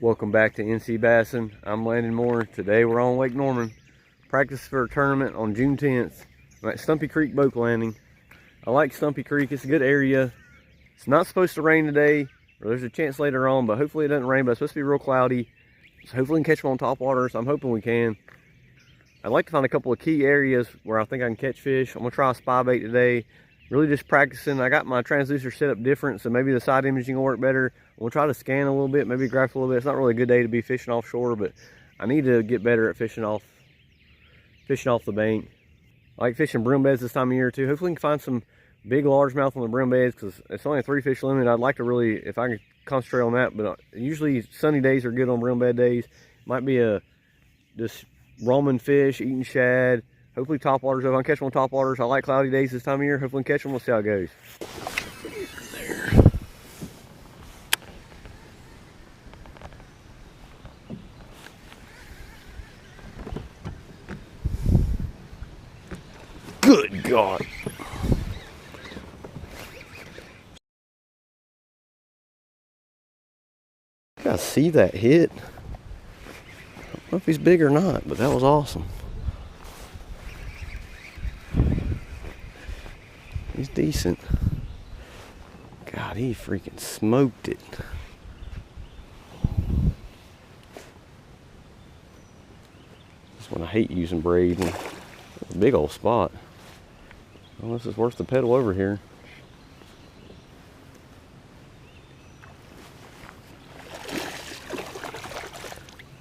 Welcome back to NC Bassing. I'm Landon Moore. Today we're on Lake Norman. Practice for a tournament on June 10th. I'm at Stumpy Creek boat landing. I like Stumpy Creek. It's a good area. It's not supposed to rain today, or there's a chance later on, but hopefully it doesn't rain, but it's supposed to be real cloudy. So hopefully we can catch them on top water, so I'm hoping we can. I'd like to find a couple of key areas where I think I can catch fish. I'm gonna try a spy bait today. Really just practicing. I got my transducer set up different, so maybe the side imaging will work better. We'll try to scan a little bit, maybe graph a little bit. It's not really a good day to be fishing offshore, but I need to get better at fishing off the bank. I like fishing brim beds this time of year too. Hopefully we can find some big largemouth on the brim beds, because it's only a 3 fish limit. I'd like to really, if I can concentrate on that, but usually sunny days are good on brim bed days. Might be just roaming fish, eating shad. Hopefully topwaters, if I can catch them on topwaters. I like cloudy days this time of year. Hopefully we can catch them. We'll see how it goes. There. Good God. You guys see that hit? I don't know if he's big or not, but that was awesome. He's decent. God, he freaking smoked it. That's when I hate using braid. It's a big old spot. Well, this is worth the pedal over here.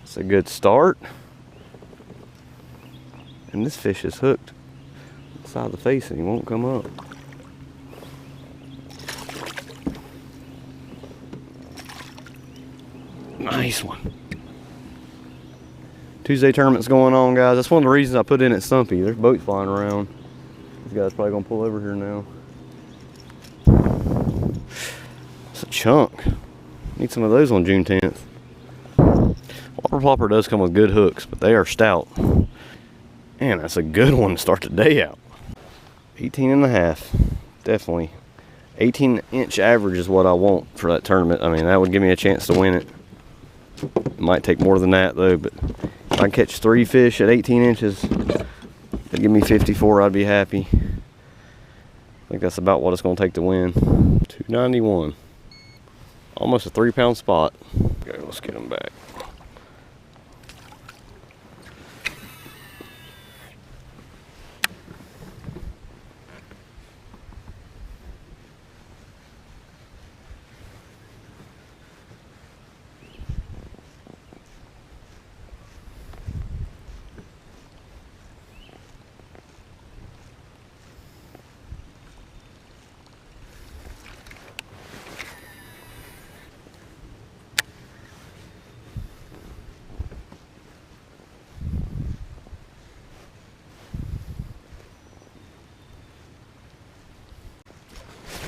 It's a good start. And this fish is hooked inside the face and he won't come up. Nice one. Tuesday tournament's going on, guys. That's one of the reasons I put in at Stumpy. There's boats flying around. This guy's probably gonna pull over here now. It's a chunk. Need some of those on June 10th. Whopper plopper does come with good hooks, but they are stout. Man, that's a good one to start the day out. 18.5, definitely. 18-inch average is what I want for that tournament. I mean, that would give me a chance to win it. It might take more than that though, but if I catch 3 fish at 18 inches, that'd give me 54, I'd be happy. I think that's about what it's gonna take to win. 291, almost a 3-pound spot. Okay, let's get them back.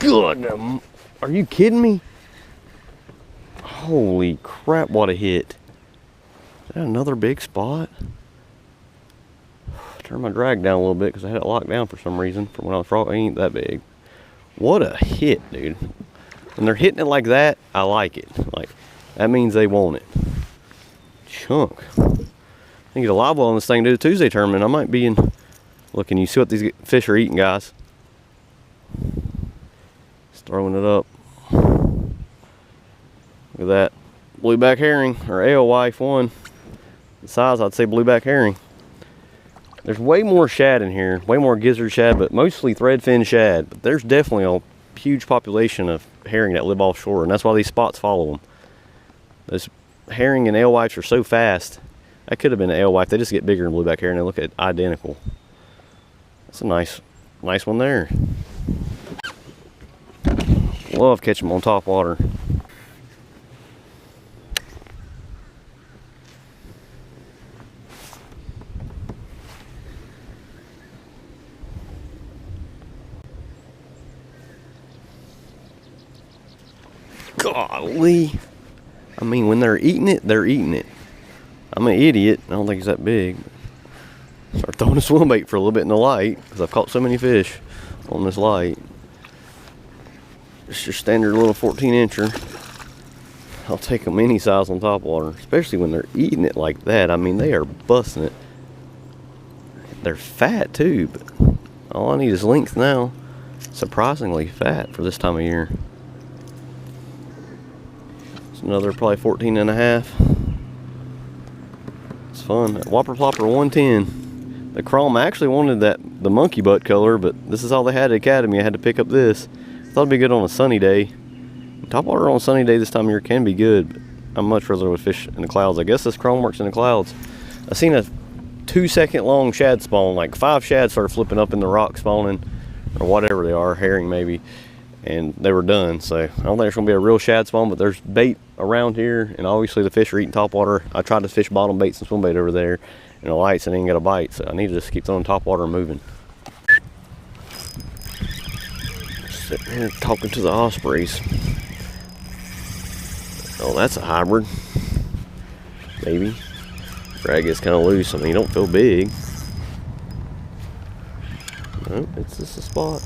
Good, are you kidding me? Holy crap, what a hit. Is that another big spot? Turn my drag down a little bit because I had it locked down for some reason from when I was frogging. It ain't that big. What a hit, dude. When they're hitting it like that, I like it. Like, that means they want it. Chunk. I can get a live well on this thing, do the Tuesday tournament. I might be in. Look, and you see what these fish are eating, guys. Throwing it up. Look at that. Blueback herring, or alewife one. The size, I'd say blueback herring. There's way more shad in here, way more gizzard shad, but mostly threadfin shad. But there's definitely a huge population of herring that live offshore, and that's why these spots follow them. Those herring and alewifes are so fast. That could have been an alewife. They just get bigger than blueback herring. They look identical. That's a nice one there. Love catching them on top water. Golly. I mean, when they're eating it, they're eating it. I'm an idiot. I don't think it's that big. Start throwing a swim bait for a little bit in the light, because I've caught so many fish on this light. It's your standard little 14-incher. I'll take them any size on top water, especially when they're eating it like that. I mean, they are busting it. They're fat too, but all I need is length now. Surprisingly fat for this time of year. It's another probably 14 and a half. It's fun. Whopper plopper 110. The chrome, I actually wanted the monkey butt color, but this is all they had at Academy. I had to pick up this. Thought it'd be good on a sunny day. Topwater on a sunny day this time of year can be good, but I'm much rather would fish in the clouds. I guess this chrome works in the clouds. I seen a 2-second long shad spawn, like 5 shads started flipping up in the rock spawning, or whatever they are, herring maybe, and they were done. So I don't think there's gonna be a real shad spawn, but there's bait around here, and obviously the fish are eating topwater. I tried to fish bottom baits and swim bait over there, and the lights, and didn't get a bite, so I need to just keep throwing topwater and moving. Sitting here talking to the ospreys. Oh, that's a hybrid. Maybe. Drag is kind of loose. I mean, you don't feel big. Nope, it's just a spot.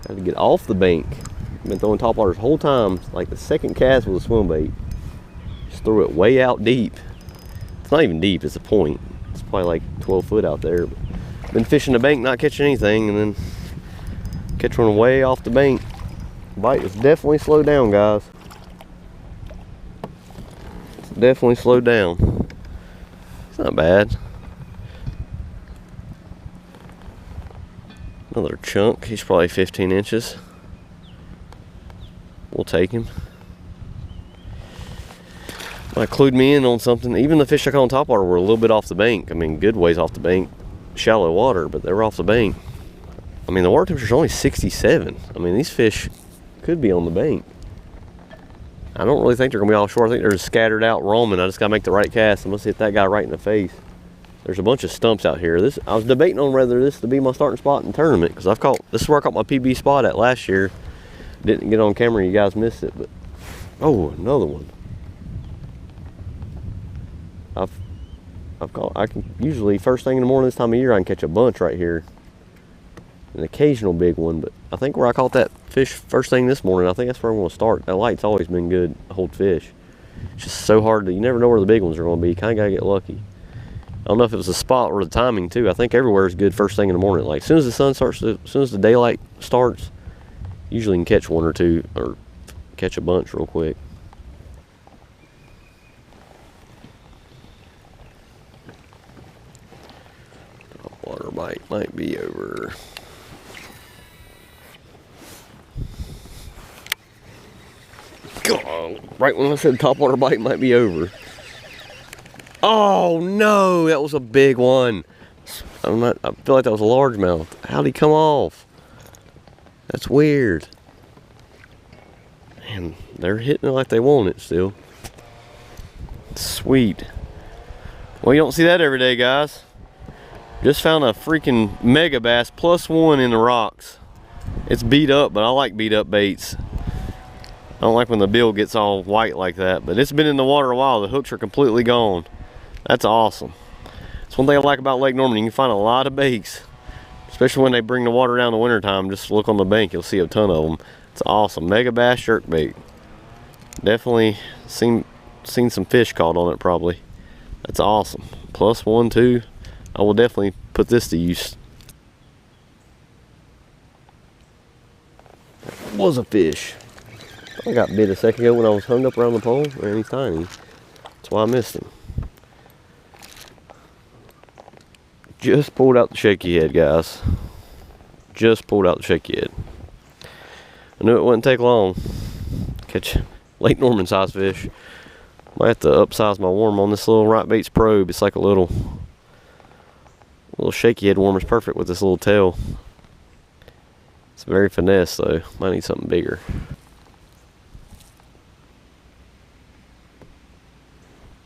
I have to get off the bank. I've been throwing topwater the whole time. Like the second cast with a swim bait. Just threw it way out deep. It's not even deep, it's a point. It's probably like 12 foot out there. But been fishing the bank, not catching anything, and then catch one way off the bank. Bite has definitely slowed down, guys. It's definitely slowed down. It's not bad. Another chunk. He's probably 15 inches. We'll take him. Might clued me in on something. Even the fish I caught on topwater were a little bit off the bank. I mean, good ways off the bank. Shallow water, but they were off the bank. I mean, the water temperature's only 67. I mean, these fish could be on the bank. I don't really think they're gonna be offshore. I think they're just scattered out roaming. I just gotta make the right cast. I'm gonna hit that guy right in the face. There's a bunch of stumps out here. I was debating on whether this to be my starting spot in the tournament, because this is where I caught my PB spot at last year. Didn't get on camera, you guys missed it, but oh, another one. I can usually first thing in the morning this time of year I can catch a bunch right here. An occasional big one, but I think where I caught that fish first thing this morning, I think that's where I'm gonna start. That light's always been good to hold fish. It's just so hard you never know where the big ones are gonna be. You kinda gotta get lucky. I don't know if it was the spot or the timing too. I think everywhere is good first thing in the morning. Like as soon as the sun starts, as soon as the daylight starts, usually you can catch one or two or catch a bunch real quick. Water bite might be over. God, right when I said topwater bite might be over. Oh no, that was a big one. I feel like that was a largemouth. How'd he come off? That's weird. Man, they're hitting it like they want it still. Sweet. Well, you don't see that every day, guys. Just found a freaking mega bass +1 in the rocks. It's beat up, but I like beat up baits. I don't like when the bill gets all white like that, but it's been in the water a while. The hooks are completely gone. That's awesome. That's one thing I like about Lake Norman. You can find a lot of baits, especially when they bring the water down in the wintertime. Just look on the bank, you'll see a ton of them. It's awesome. Mega bass jerkbait. Definitely seen some fish caught on it probably. That's awesome. +1, 2. I will definitely put this to use. That was a fish. I got bit a second ago when I was hung up around the pole. Man, he's tiny. That's why I missed him. Just pulled out the shaky head, guys. Just pulled out the shaky head. I knew it wouldn't take long. Catch Lake Norman size fish. Might have to upsize my worm on this little Right Baits probe. It's like a little shaky head worm is perfect with this little tail. It's very finesse though. Might need something bigger.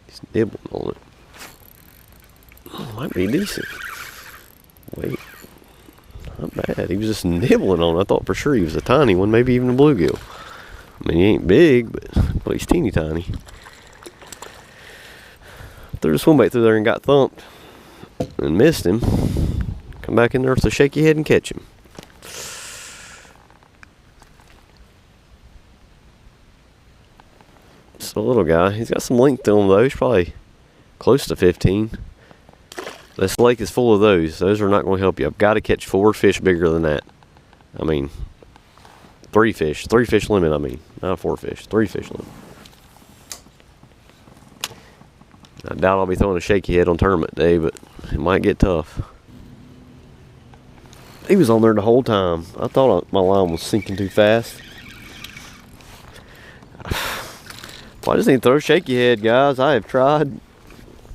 He's nibbling on it. Might be decent. Wait. Not bad. He was just nibbling on it. I thought for sure he was a tiny one, maybe even a bluegill. I mean, he ain't big, but he's teeny tiny. Threw the swim bait through there and got thumped and missed him. Come back in there with a shaky head and catch him. a little guy. He's got some length to him though. He's probably close to 15. This lake is full of those. Those are not going to help you. I've got to catch 4 fish bigger than that. I mean, 3 fish. 3 fish limit, I mean. Not 4 fish. 3 fish limit. I doubt I'll be throwing a shaky head on tournament day, but it might get tough. He was on there the whole time. I thought my line was sinking too fast. Well, I just need to throw shaky head, guys. I have tried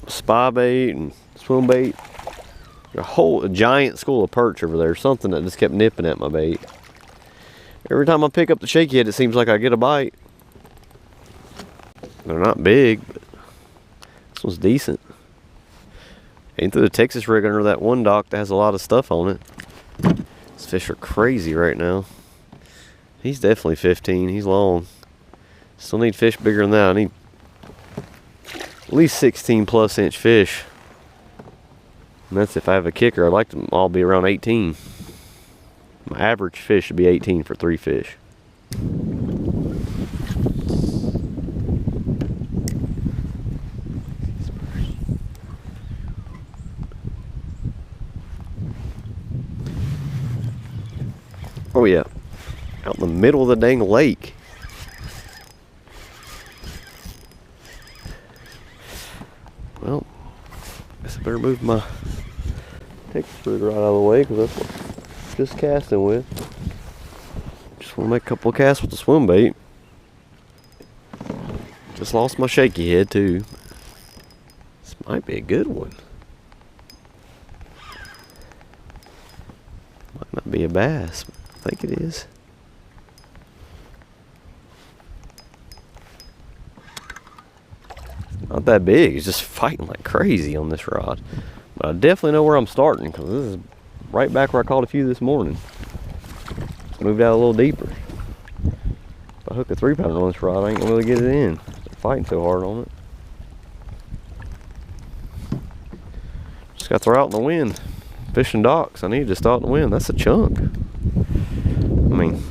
spy bait and swim bait. A giant school of perch over there. Something that just kept nipping at my bait. Every time I pick up the shaky head, it seems like I get a bite. They're not big, but this one's decent. Ain't through the Texas rig under that one dock that has a lot of stuff on it. These fish are crazy right now. He's definitely 15. He's long. Still need fish bigger than that. I need at least 16 plus inch fish. And that's if I have a kicker. I'd like them all be around 18. My average fish should be 18 for 3 fish. Oh yeah, out in the middle of the dang lake. Well, I guess I better move my Texas rig right out of the way because that's what I'm just casting with. Just want to make a couple of casts with the swim bait. Just lost my shaky head too. This might be a good one. Might not be a bass, but I think it is. Not that big. It's just fighting like crazy on this rod. But I definitely know where I'm starting because this is right back where I caught a few this morning. Just moved out a little deeper. If I hook a 3-pounder on this rod, I ain't gonna really get it in. They're fighting so hard on it. Just gotta throw out in the wind. Fishing docks. I need to start in the wind. That's a chunk. I mean,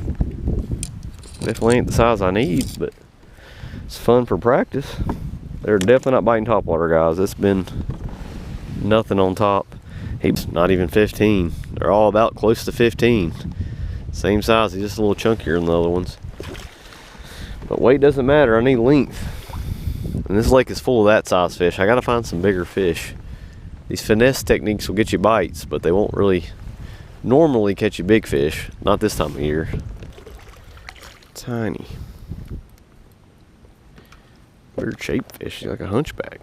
definitely ain't the size I need, but it's fun for practice. They're definitely not biting topwater, guys. It's been nothing on top. He's not even 15. They're all about close to 15. Same size, he's just a little chunkier than the other ones. But weight doesn't matter, I need length. And this lake is full of that size fish. I gotta find some bigger fish. These finesse techniques will get you bites, but they won't really normally catch you big fish. Not this time of year. Tiny. Weird shaped fish, he's like a hunchback.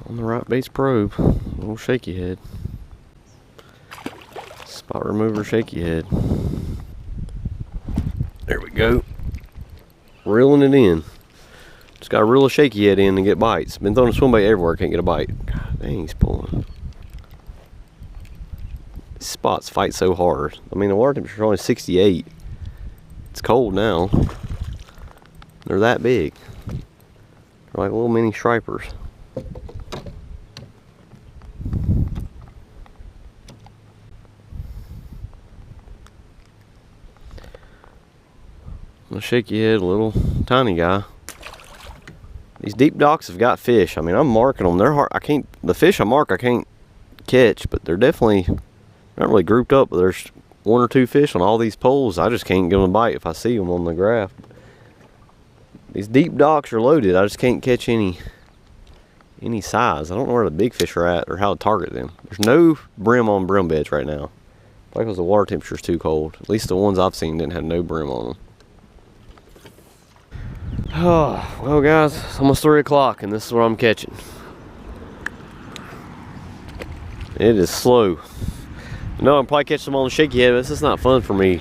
On the right base probe, a little shaky head. Spot remover shaky head. There we go. Reeling it in. Just got to reel a shaky head in and get bites. Been throwing a swim bait everywhere, can't get a bite. God dang, he's pulling. These spots fight so hard. I mean, the water temperature is only 68. It's cold now. They're that big. They're like little mini stripers. A shaky head, little tiny guy. These deep docks have got fish. I mean, I'm marking them. They're hard. The fish I mark, I can't catch, but they're definitely not really grouped up. But there's 1 or 2 fish on all these poles. I just can't give them a bite if I see them on the graph. These deep docks are loaded. I just can't catch any size. I don't know where the big fish are at or how to target them. There's no brim on brim beds right now. Like because the water temperature's too cold. At least the ones I've seen didn't have no brim on them. Oh, well guys, it's almost 3 o'clock and this is what I'm catching. It is slow. No, I'm probably catching them on the shaky head, but this is not fun for me.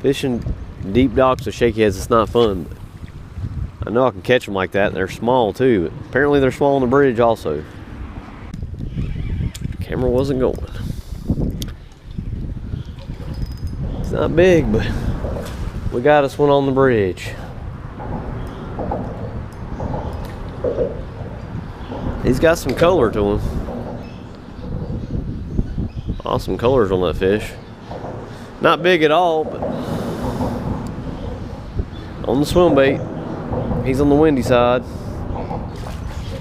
Fishing deep docks with shaky heads, it's not fun. But I know I can catch them like that. They're small too. But apparently they're small on the bridge also. The camera wasn't going. It's not big, but we got us one on the bridge. He's got some color to him. Awesome colors on that fish. Not big at all, but on the swim bait. He's on the windy side.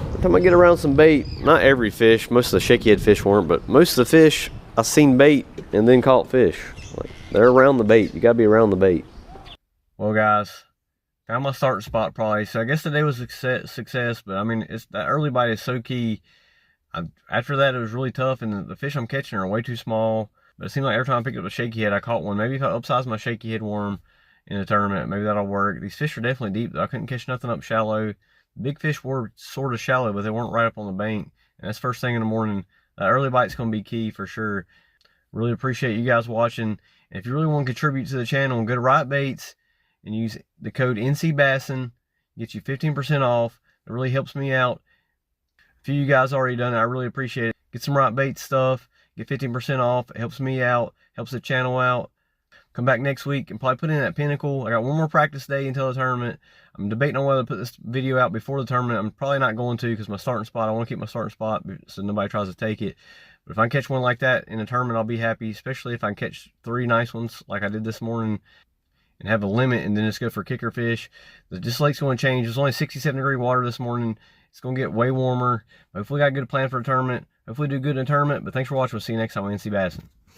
Every time I get around some bait, not every fish, most of the shaky head fish weren't, but most of the fish, I seen bait and then caught fish. Like, they're around the bait. You gotta be around the bait. Well, guys, found my starting spot probably. So I guess today was a success, but I mean, it's that early bite is so key. After that, it was really tough, and the fish I'm catching are way too small. But it seemed like every time I picked up a shaky head, I caught one. Maybe if I upsize my shaky head worm in a tournament, maybe that'll work. These fish are definitely deep, though. I couldn't catch nothing up shallow. Big fish were sort of shallow, but they weren't right up on the bank. And that's first thing in the morning. That early bite's going to be key for sure. Really appreciate you guys watching. And if you really want to contribute to the channel, go to Right Baits and use the code NCBassin. Get you 15% off. It really helps me out. A few of you guys already done it. I really appreciate it. Get some Right Baits stuff. Get 15% off. It helps me out. Helps the channel out. Come back next week and probably put in that pinnacle. I got one more practice day until the tournament. I'm debating on whether to put this video out before the tournament. I'm probably not going to because my starting spot, I want to keep my starting spot so nobody tries to take it. But if I can catch one like that in a tournament, I'll be happy, especially if I can catch 3 nice ones like I did this morning and have a limit and then just go for kicker fish. This lake's going to change. It's only 67-degree water this morning. It's going to get way warmer. Hopefully, got a good plan for a tournament. Hopefully, do good in a tournament. But thanks for watching. We'll see you next time on NC Bassin.